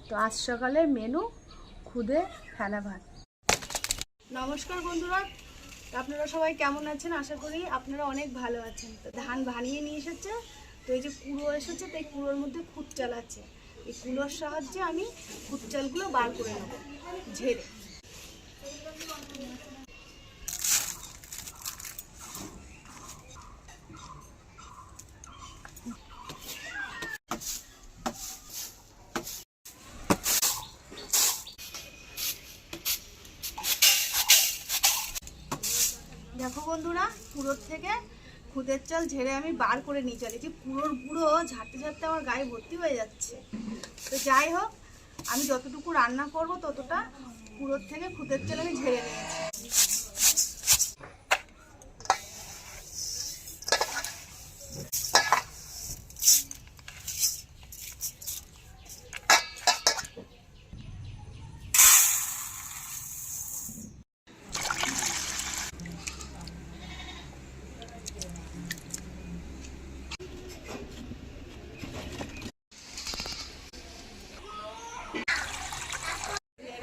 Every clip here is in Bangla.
তো আজ সকালের মেনু খুদে ফেনা ভাত। নমস্কার বন্ধুরা, আপনারা সবাই কেমন আছেন? আশা করি আপনারা অনেক ভালো আছেন। তো ধান ভানিয়ে নিয়ে এসেছে, তো এই যে কুড়ো এসেছে, তো এই কুড়োর মধ্যে খুদ চাল আছে। এই কুড়োর সাহায্যে আমি খুদ চালগুলো বার করে নেব ঝেড়ে। দেখো বন্ধুরা, কুড়োর থেকে খুদের চাল ঝেড়ে আমি বার করে নিয়ে চলে যে কুড়োর গুঁড়ো ঝাড়তে ঝাড়তে আমার গায়ে ভর্তি হয়ে যাচ্ছে। তো যাই হোক, আমি যতটুকু রান্না করব ততটা কুড়োর থেকে খুদের চাল আমি ঝেড়ে নিয়েছি।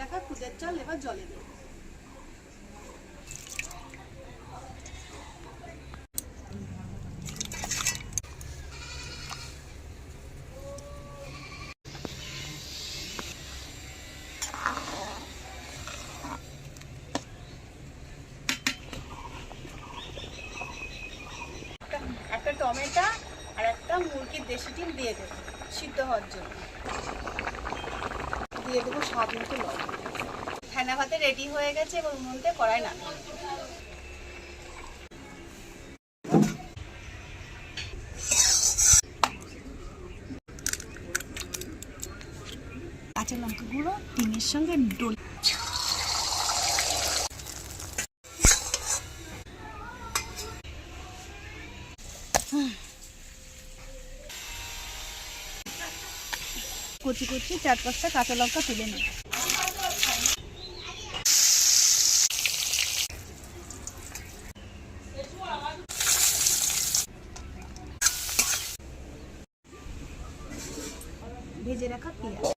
রাখা খুদের চাল এবার জলে দেব। একটা টমেটো আর একটা মুরগির দেশি ডিম দিয়ে দেবো সিদ্ধ হওয়ার জন্য। দিয়ে দেবো স্বাদ মতো লবণ। ফেনা ভাতে রেডি হয়ে গেছে, এবং মধ্যে কড়াই না কাঁচা লঙ্কা গুঁড়ো ডিমের সঙ্গে ডল কুচি কুচি 4-5টা কাঁচা লঙ্কা তুলে নেব। ভেজে রাখা পেঁয়াজ,